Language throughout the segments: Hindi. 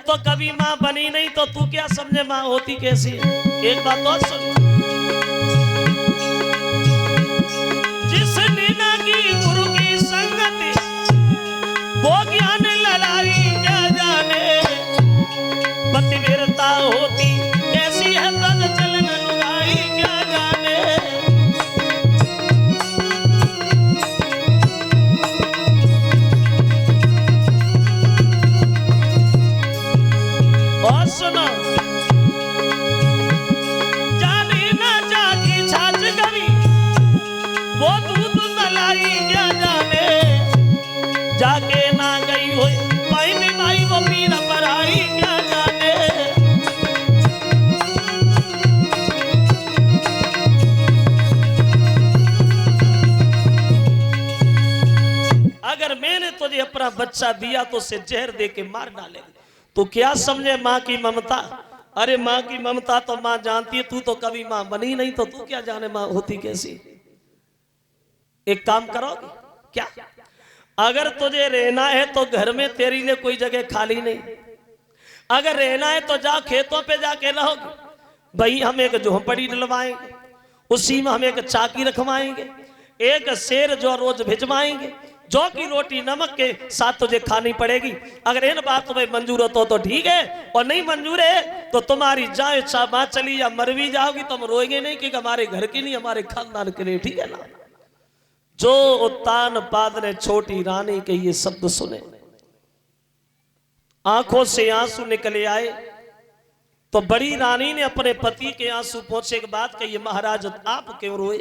तो कभी माँ बनी नहीं तो तू क्या समझे माँ होती कैसी है? एक बात और सुन, जिसने ना की गुरु की संगति वो ज्ञान ललाई क्या जाने, पतिव्रता होती कैसी है ब्रज चलन लुगाई क्या जाने। और सुनो, जाने ना जागी छाछ कभी वो दूध मलाई क्या जाने, जाके ना गई हो भाई में भाई वो पीर पराई क्या जाने। अगर मैंने तुझे अपना बच्चा दिया तो उसे जहर दे के मार डाले, तो क्या समझे माँ की ममता? अरे माँ की ममता तो माँ जानती है, तू तो कभी माँ बनी नहीं तो तू क्या जाने माँ होती कैसी। एक काम करोगे क्या, अगर तुझे रहना है तो घर में तेरे लिए कोई जगह खाली नहीं, अगर रहना है तो जा खेतों पे जाके रहोगे, भाई हम एक झोंपड़ी डलवाएंगे, उसी में हम एक चाकी रखवाएंगे, एक शेर जो रोज भिजवाएंगे, जौ की रोटी नमक के साथ तुझे खानी पड़ेगी। अगर इन बात तुम्हें मंजूर हो तो ठीक है, और नहीं मंजूर है तो तुम्हारी जाए माँ चली या मर भी जाओगी, तुम रोएंगे नहीं कि हमारे घर की नहीं हमारे खानदान के लिए, ठीक है ना। जो उत्तान पाद ने छोटी रानी के ये शब्द सुने, आंखों से आंसू निकले आए, तो बड़ी रानी ने अपने पति के आंसू पोंछे के बाद कही, महाराज आप क्यों रोए,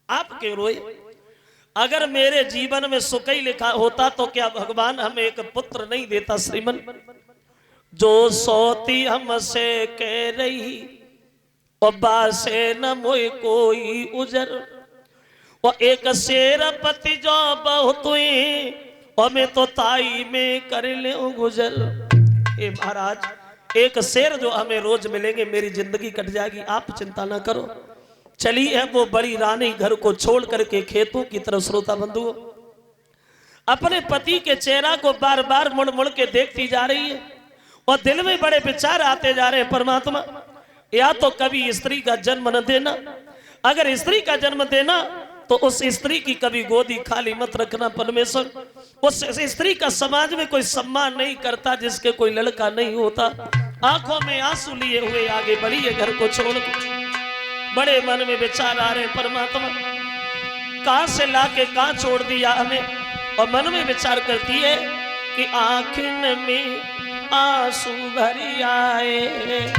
आप क्यों रोए? अगर मेरे जीवन में सुख ही लिखा होता तो क्या भगवान हमें एक पुत्र नहीं देता श्रीमन। जो सोती हमसे कह रही और बासे न मोए कोई उजर, और एक शेर पति जो बहुत हुई और मैं तो ताई में कर ले गुजर। ए महाराज, एक शेर जो हमें रोज मिलेंगे मेरी जिंदगी कट जाएगी, आप चिंता ना करो। चली है वो बड़ी रानी घर को छोड़ करके खेतों की तरफ। श्रोता बंधुओं, अपने पति के चेहरा को बार बार मुड़ मुड़ के देखती जा रही है और दिल में बड़े विचार आते जा रहे हैं। परमात्मा, या तो कभी स्त्री का जन्म न देना, अगर स्त्री का जन्म देना तो उस स्त्री की कभी गोदी खाली मत रखना परमेश्वर। उस स्त्री का समाज में कोई सम्मान नहीं करता जिसके कोई लड़का नहीं होता। आंखों में आंसू लिए हुए आगे बढ़ी है घर को छोड़ के। बड़े मन में विचार आ रहे, परमात्मा कहां से लाके कहां छोड़ दिया हमें। और मन में विचार करती है कि आँखिन में आंसू भरी आए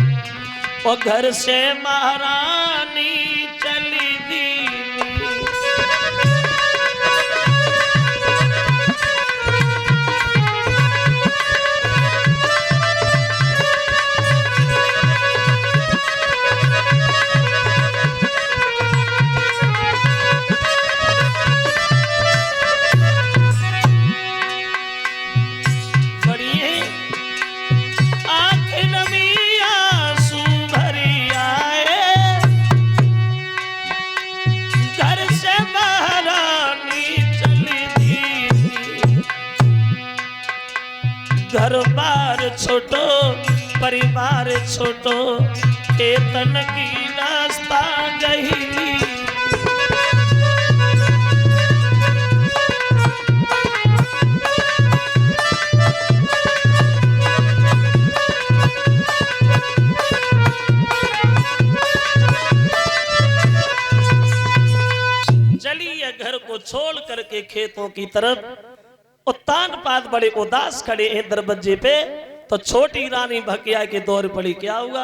और घर से महारानी चली दी। घर बार छोटो परिवार छोटो केतन की रास्ता गही। चलिए घर को छोड़ करके खेतों की तरफ। उत्तान पाद बड़े उदास खड़े हैं दरवाजे पे, तो छोटी रानी भकिया के दौर पड़ी। क्या हुआ?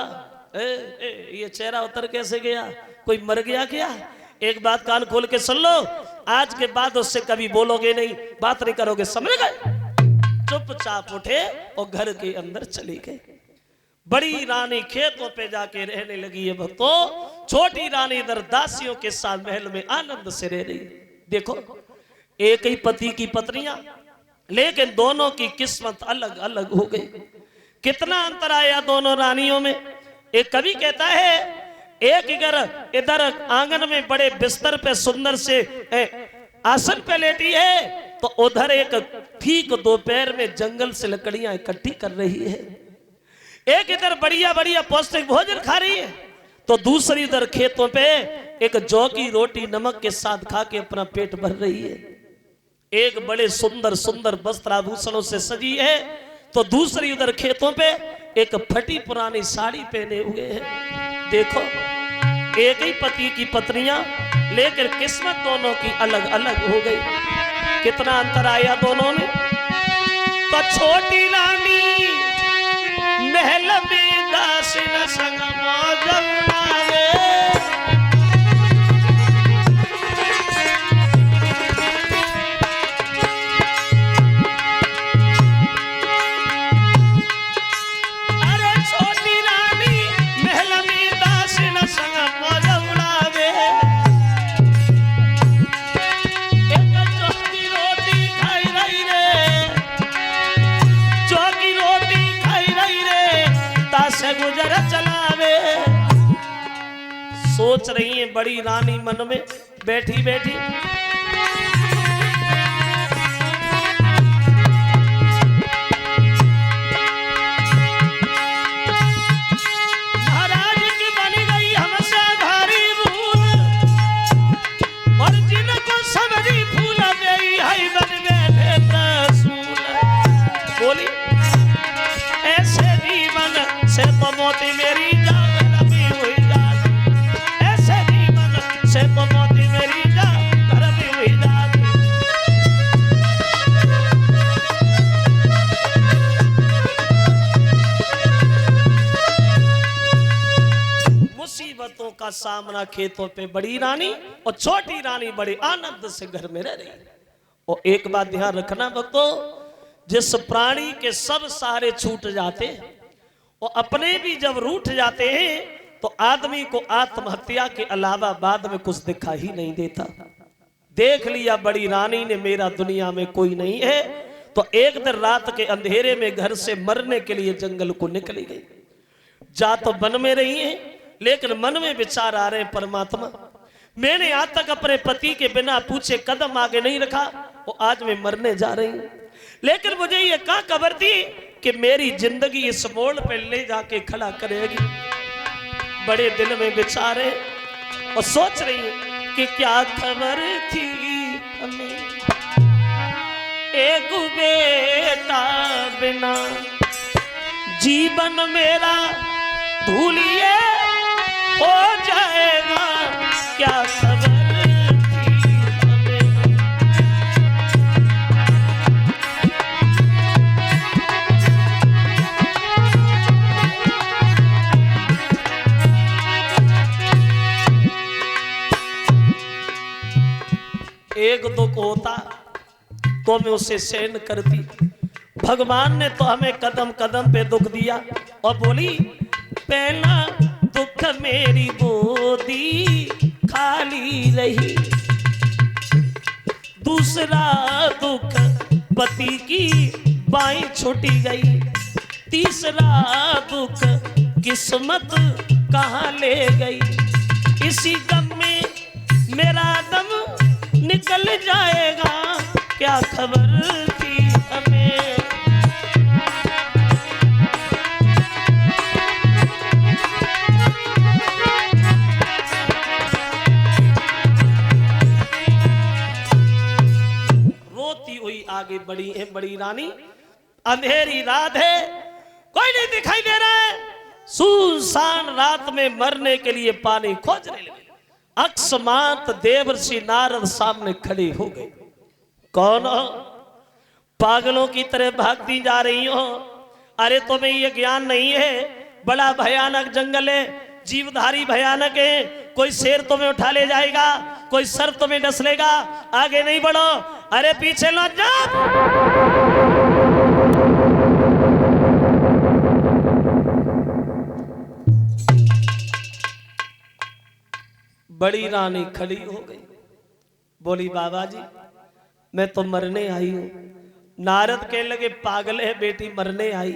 ये चेहरा उतर कैसे गया? कोई मर गया क्या? एक बात कान खोल के सुन लो, आज के बाद उससे कभी बोलोगे नहीं, बात नहीं करोगे, समझ गए? चुपचाप उठे और घर के अंदर चली गई। बड़ी रानी खेतों पे जाके रहने लगी है भक्तों। छोटी रानी इधर दासियों के साथ महल में आनंद से रह रही। देखो, एक ही पति की पत्नियां, लेकिन दोनों की किस्मत अलग अलग हो गई। कितना अंतर आया दोनों रानियों में। एक कवि कहता है, एक इधर आंगन में बड़े बिस्तर पे सुंदर से आसन पे लेटी है, तो उधर एक ठीक दोपहर में जंगल से लकड़ियां इकट्ठी कर रही है, एक इधर बढ़िया बढ़िया पौष्टिक भोजन खा रही है, तो दूसरी उधर खेतों पे एक जौ की रोटी नमक के साथ खा के अपना पेट भर रही है। एक बड़े सुंदर सुंदर वस्त्राभूषणों से सजी है, तो दूसरी उधर खेतों पे एक फटी पुरानी साड़ी पहने हुए है। देखो एक ही पति की पत्नियां, लेकिन किस्मत दोनों की अलग अलग हो गई। कितना अंतर आया दोनों में। तो छोटी रानी महल में दासिन संग मौज उड़ावे, अरे छोटी रानी महल में दासिन संग मौज उड़ावे, एक चौकी रोटी खाई रही रे, चौकी रोटी खाई रही रे, तासे गुजर चलावे। सोच रही है बड़ी रानी मन में बैठी बैठी, महाराज की बन गई हमसे भारी भूल, और जिनको समझी फूल गई है बन बैठे रसूल। बोली ऐसे जीवन से तो मोती मेरी जान रबी हुई जान, ऐसे जीवन से तो मोती मेरी जान रबी हुई जान। मुसीबतों का सामना खेतों पे बड़ी रानी और छोटी रानी बड़े आनंद से घर में रह रही है। और एक बात ध्यान रखना भक्तों, जिस प्राणी के सब सहारे छूट जाते हैं और अपने भी जब रूठ जाते हैं, तो आदमी को आत्महत्या के अलावा बाद में कुछ दिखा ही नहीं देता। देख लिया बड़ी रानी ने मेरा दुनिया में कोई नहीं है, तो एक दिन रात के अंधेरे में घर से मरने के लिए जंगल को निकली गई। जा तो वन में रही है, लेकिन मन में विचार आ रहे हैं, परमात्मा मैंने आज तक अपने पति के बिना पूछे कदम आगे नहीं रखा, और आज मैं मरने जा रही हूं, लेकिन मुझे ये क्या खबर थी कि मेरी जिंदगी इस मोड़ पे ले जाके खड़ा करेगी। बड़े दिल में विचार है और सोच रही है कि क्या खबर थी हमें एक बेटा बिना, जीवन मेरा धूलिए हो जाएगा, क्या खबर थी हमें। एक दुख होता तो मैं उसे सहन करती, भगवान ने तो हमें कदम कदम पे दुख दिया। और बोली पहला दुख मेरी गोदी खाली रही, दूसरा दुख पति की बाई छूटी गई, तीसरा दुख किस्मत कहाँ ले गई, इसी गम में मेरा दम निकल जाएगा, क्या खबर थी हमें। रोती हुई आगे बढ़ी है बड़ी रानी। अंधेरी रात है, कोई नहीं दिखाई दे रहा है, सुनसान रात में मरने के लिए पानी खोजने लगे। अकस्मात देवर्षि नारद सामने खड़े हो गए। कौन हो? पागलों की तरह भागती जा रही हो? अरे तुम्हें ये ज्ञान नहीं है, बड़ा भयानक जंगल है, जीवधारी भयानक है, कोई शेर तुम्हें उठा ले जाएगा, कोई सर्प तुम्हें डस लेगा, आगे नहीं बढ़ो, अरे पीछे लौट जाओ। बड़ी रानी खड़ी हो गई, बोली बाबा जी मैं तो मरने आई हूं। नारद कहने लगे पागल है बेटी, मरने आई।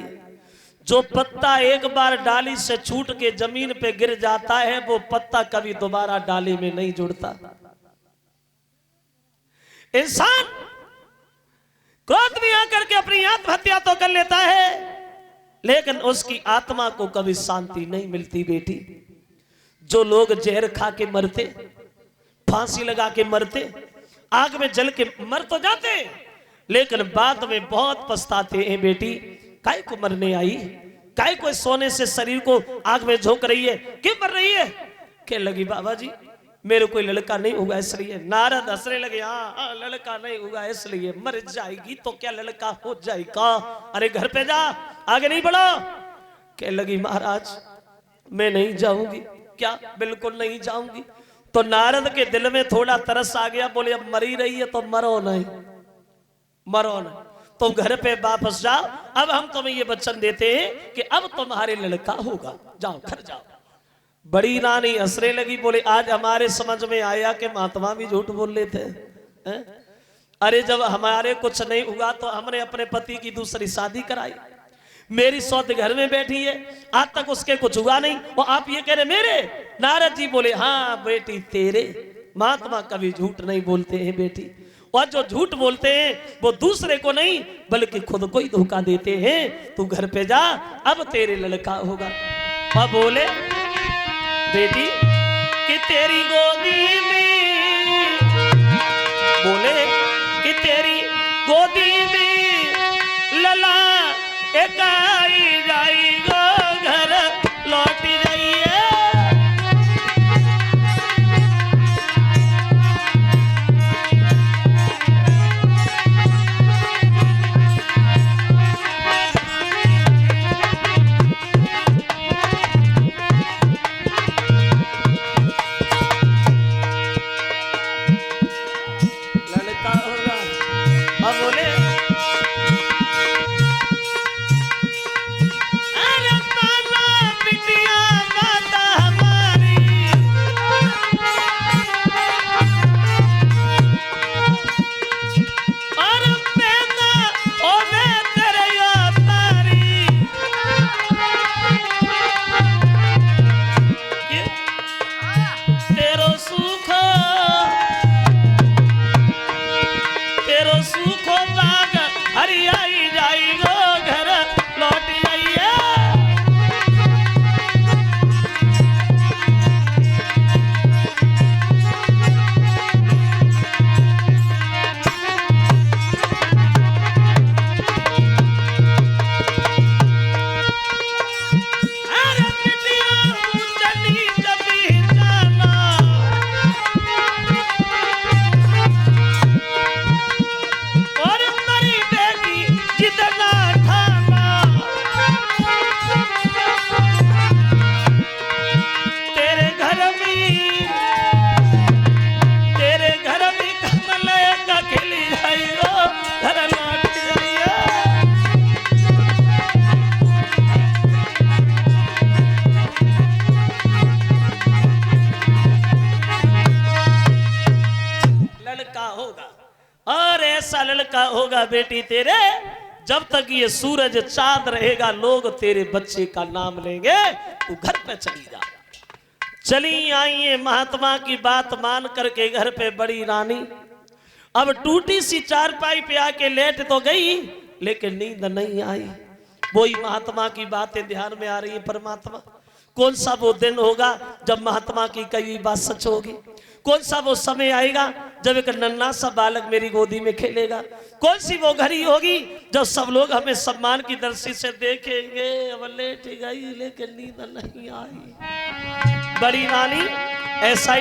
जो पत्ता एक बार डाली से छूट के जमीन पे गिर जाता है, वो पत्ता कभी दोबारा डाली में नहीं जुड़ता। इंसान क्रोध में आकर के अपनी आत्महत्या तो कर लेता है, लेकिन उसकी आत्मा को कभी शांति नहीं मिलती बेटी। जो लोग जहर खा के मरते, फांसी लगा के मरते, आग में जल के मर तो जाते, लेकिन बाद में बहुत पछताते हैं बेटी, काहे को मरने आई, काहे को सोने से शरीर को आग में झोंक रही है, क्यों मर रही है। कहने लगी बाबा जी मेरे कोई लड़का नहीं होगा इसलिए। नारद हंसने लगे, हाँ लड़का नहीं होगा इसलिए, मर जाएगी तो क्या लड़का हो जाएगा, अरे घर पे जा, आगे नहीं बढ़ो। कहने लगी महाराज मैं नहीं जाऊंगी। क्या बिल्कुल नहीं जाऊंगी। तो नारद के दिल में थोड़ा तरस आ गया, बोले अब मरी रही है तो मरो नहीं, मरो नहीं, तो घर पे वापस जाओ, अब हम तुम्हें ये वचन देते हैं कि अब तुम्हारे लड़का होगा, जाओ घर जाओ। बड़ी रानी हंसने लगी, बोले आज हमारे समझ में आया कि महात्मा भी झूठ बोल लेते हैं। अरे जब हमारे कुछ नहीं हुआ तो हमने अपने पति की दूसरी शादी कराई, मेरी सौत घर में बैठी है, आज तक उसके कुछ हुआ नहीं, और आप ये कह रहे मेरे। नारद जी बोले हाँ बेटी तेरे, महात्मा कभी झूठ नहीं बोलते हैं बेटी, और जो झूठ बोलते हैं वो दूसरे को नहीं बल्कि खुद को ही धोखा देते हैं। तू घर पे जा, अब तेरे लड़का होगा। अब बोले बेटी कि तेरी गोदी में, बोले कि तेरी गोदी में लला एक आई जाएगा, घर लौट जाइए। ऐसा लड़का होगा बेटी तेरे, जब तक ये सूरज चांद रहेगा लोग तेरे बच्चे का नाम लेंगे। तू घर पे चली जा। चली आई है महात्मा की बात मान करके घर पे बड़ी रानी। अब टूटी सी चारपाई पे आके लेट तो गई लेकिन नींद नहीं आई। वही महात्मा की बातें ध्यान में आ रही है। परमात्मा कौन सा वो दिन होगा जब महात्मा की कई बात सच होगी? कौन सा वो समय आएगा जब एक नन्हा सा बालक मेरी गोदी में खेलेगा? कौन सी वो घड़ी होगी जब सब लोग हमें सम्मान की दृष्टि से देखेंगे? अब लेट गई लेकिन नींद नहीं आई। बड़ी रानी ऐसा ही